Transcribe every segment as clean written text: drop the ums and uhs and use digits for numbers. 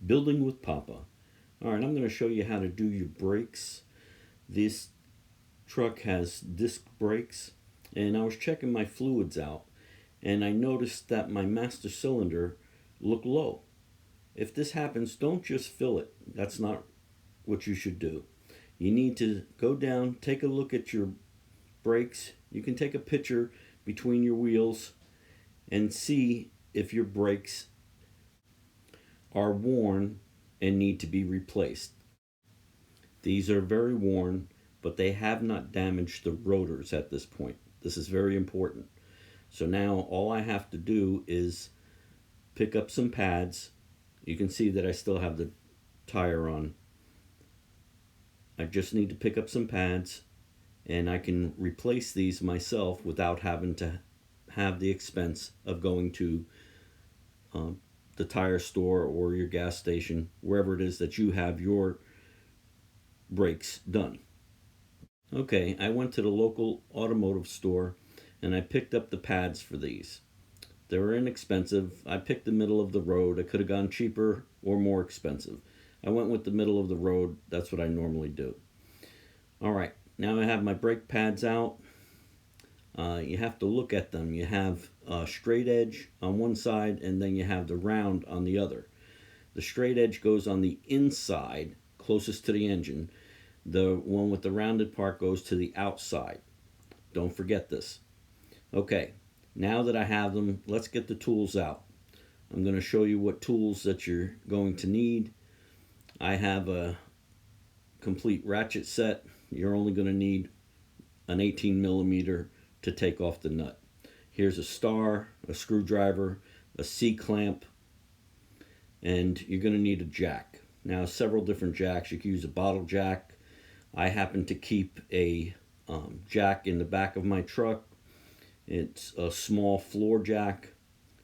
Building with Papa. All right, I'm going to show you how to do your brakes. This truck has disc brakes, and I was checking my fluids out, and I noticed that my master cylinder looked low. If this happens, don't just fill it. That's not what you should do. You need to go down, take a look at your brakes. You can take a picture between your wheels and see if your brakes are worn and need to be replaced. These are very worn, but they have not damaged the rotors at this point. This is very important. So now all I have to do is pick up some pads. You can see that I still have the tire on. I just need to pick up some pads, and I can replace these myself without having to have the expense of going to the tire store or your gas station, wherever it is that you have your brakes done. Okay, I went to the local automotive store and I picked up the pads for these. They were inexpensive. I picked the middle of the road. I could have gone cheaper or more expensive. I went with the middle of the road. That's what I normally do. All right, now I have my brake pads out. You have to look at them. You have a straight edge on one side, and then you have the round on the other. The straight edge goes on the inside, closest to the engine. The one with the rounded part goes to the outside. Don't forget this. Okay, now that I have them, let's get the tools out. I'm going to show you what tools that you're going to need. I have a complete ratchet set. You're only going to need an 18 millimeter to take off the nut. Here's a star, a screwdriver, a C-clamp, and you're going to need a jack. Now, several different jacks. You can use a bottle jack. I happen to keep a jack in the back of my truck. It's a small floor jack.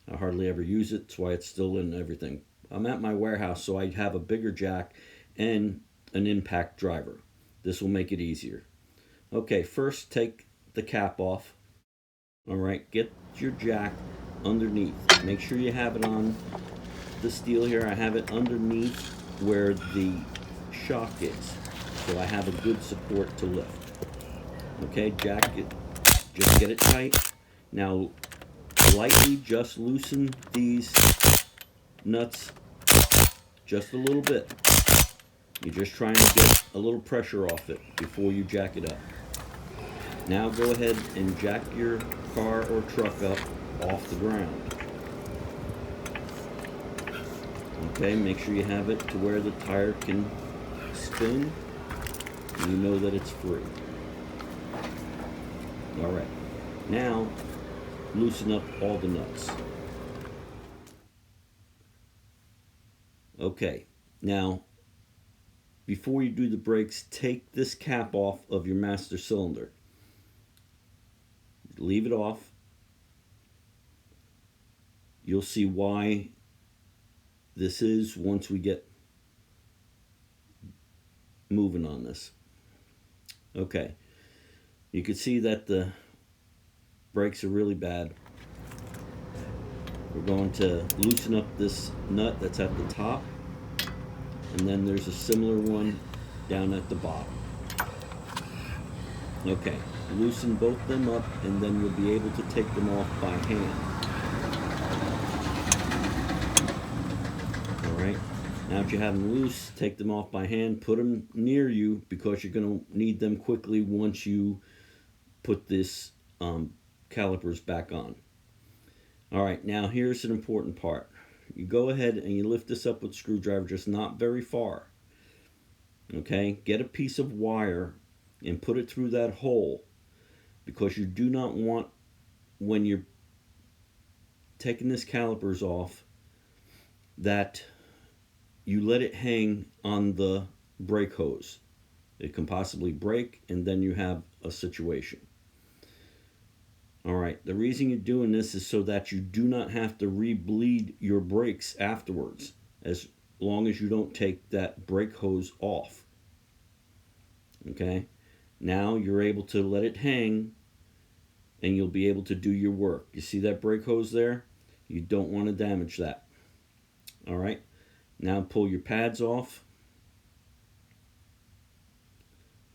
I hardly ever use it. That's why it's still in everything. I'm at my warehouse, so I have a bigger jack and an impact driver. This will make it easier. Okay, first take the cap off. All right, get your jack underneath. Make sure you have it on the steel here. I have it underneath where the shock is, so I have a good support to lift. Okay, jack it, just get it tight. Now, lightly just loosen these nuts just a little bit. You're just trying to get a little pressure off it before you jack it up. Now go ahead and jack your car or truck up off the ground. Okay, make sure you have it to where the tire can spin and you know that it's free. Alright, now loosen up all the nuts. Okay, now before you do the brakes, take this cap off of your master cylinder. Leave it off. You'll see why this is once we get moving on this. Okay, you can see that the brakes are really bad. We're going to loosen up this nut that's at the top, and then there's a similar one down at the bottom. Okay, loosen both them up, and then you'll be able to take them off by hand. Alright, now that you have them loose, take them off by hand, put them near you because you're going to need them quickly once you put this calipers back on. Alright, now here's an important part. You go ahead and you lift this up with a screwdriver, just not very far. Okay, get a piece of wire and put it through that hole, because you do not want, when you're taking this calipers off, that you let it hang on the brake hose. It can possibly break, and then you have a situation. Alright, the reason you're doing this is so that you do not have to re-bleed your brakes afterwards, as long as you don't take that brake hose off. Okay, now you're able to let it hang and you'll be able to do your work. You see that brake hose there? You don't want to damage that. Alright, Now pull your pads off.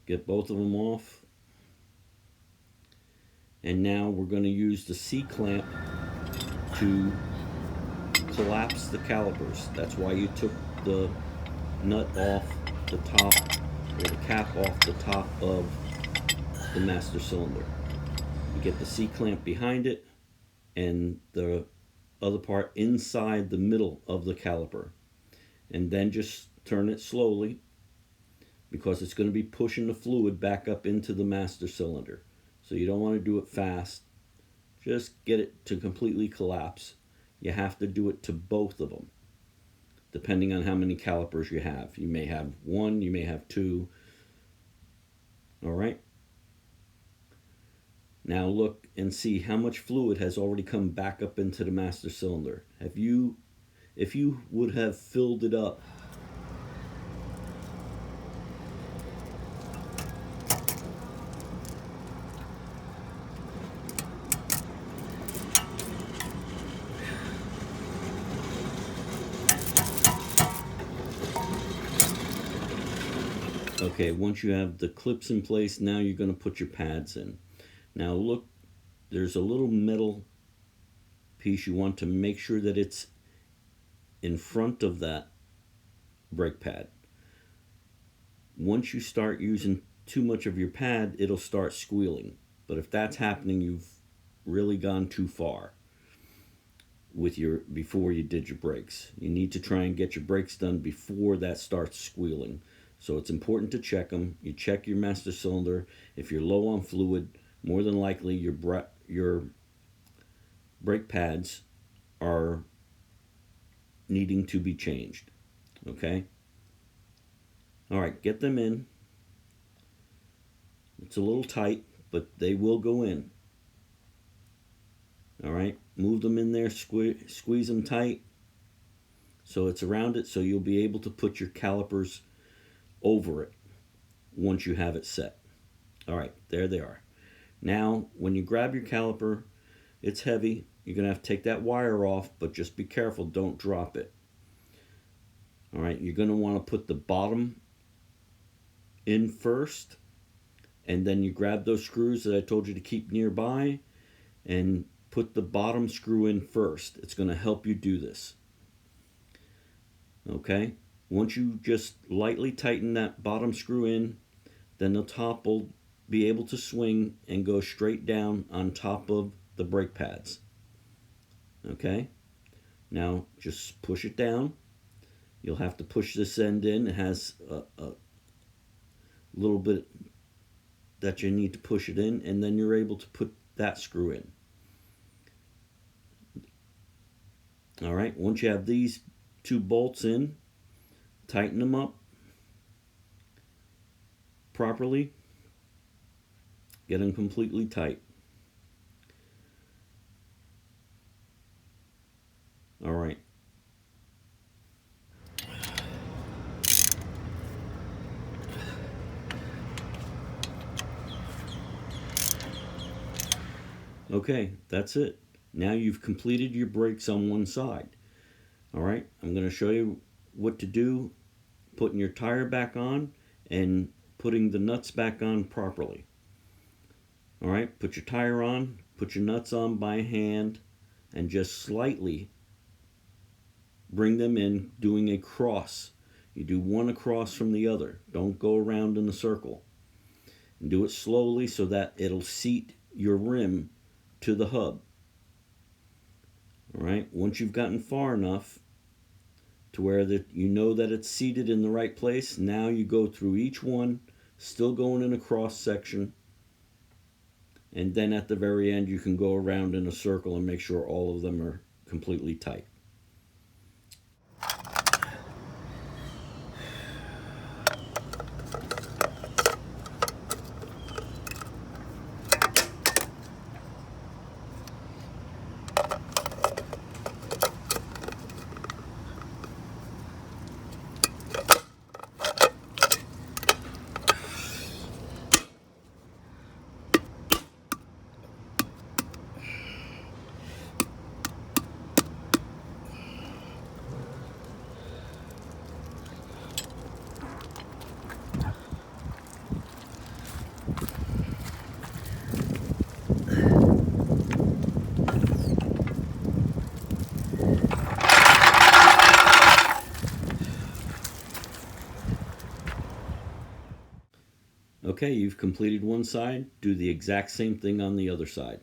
Get both of them off. And now we're going to use the C-clamp to collapse the calipers. That's why you took the nut off the top, or the cap off the top of the master cylinder. You get the C-clamp behind it and the other part inside the middle of the caliper. And then just turn it slowly, because it's going to be pushing the fluid back up into the master cylinder. So you don't want to do it fast. Just get it to completely collapse. You have to do it to both of them, depending on how many calipers you have. You may have one, you may have two. All right. Now look and see how much fluid has already come back up into the master cylinder. If you would have filled it up Okay, once you have the clips in place, now you're going to put your pads in. Now look, there's a little metal piece. You want to make sure that it's in front of that brake pad. Once you start using too much of your pad, it'll start squealing. But if that's happening, you've really gone too far with before you did your brakes. You need to try and get your brakes done before that starts squealing. So it's important to check them. You check your master cylinder. If you're low on fluid, more than likely your brake pads are needing to be changed. Okay? All right, get them in. It's a little tight, but they will go in. All right, move them in there, squeeze them tight so it's around it, so you'll be able to put your calipers over it once you have it set. All right, there they are. Now, when you grab your caliper, it's heavy. You're going to have to take that wire off, but just be careful, don't drop it. All right, you're going to want to put the bottom in first, and then you grab those screws that I told you to keep nearby and put the bottom screw in first. It's going to help you do this. Okay? Once you just lightly tighten that bottom screw in, then the top will be able to swing and go straight down on top of the brake pads. Okay? Now just push it down. You'll have to push this end in. It has a little bit that you need to push it in, and then you're able to put that screw in. All right, once you have these two bolts in, tighten them up properly. Get them completely tight. All right. Okay, that's it. Now you've completed your brakes on one side. All right, I'm going to show you what to do, putting your tire back on and putting the nuts back on properly. All right, put your tire on, put your nuts on by hand, and just slightly bring them in, doing a cross. You do one across from the other. Don't go around in a circle. And do it slowly so that it'll seat your rim to the hub. All right, once you've gotten far enough to where that you know that it's seated in the right place, now you go through each one, still going in a cross section, and then at the very end you can go around in a circle and make sure all of them are completely tight. Okay, you've completed one side. Do the exact same thing on the other side.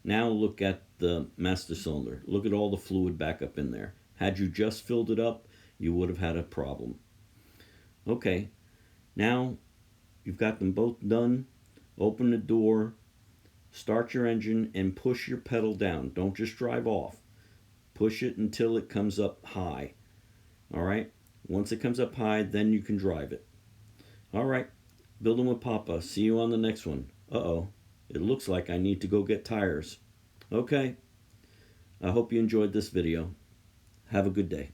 Now look at the master cylinder. Look at all the fluid back up in there. Had you just filled it up, you would have had a problem. Okay, now you've got them both done. Open the door, start your engine, and push your pedal down. Don't just drive off. Push it until it comes up high. All right? Once it comes up high, then you can drive it. All right, Building with Papa. See you on the next one. Uh-oh, it looks like I need to go get tires. Okay, I hope you enjoyed this video. Have a good day.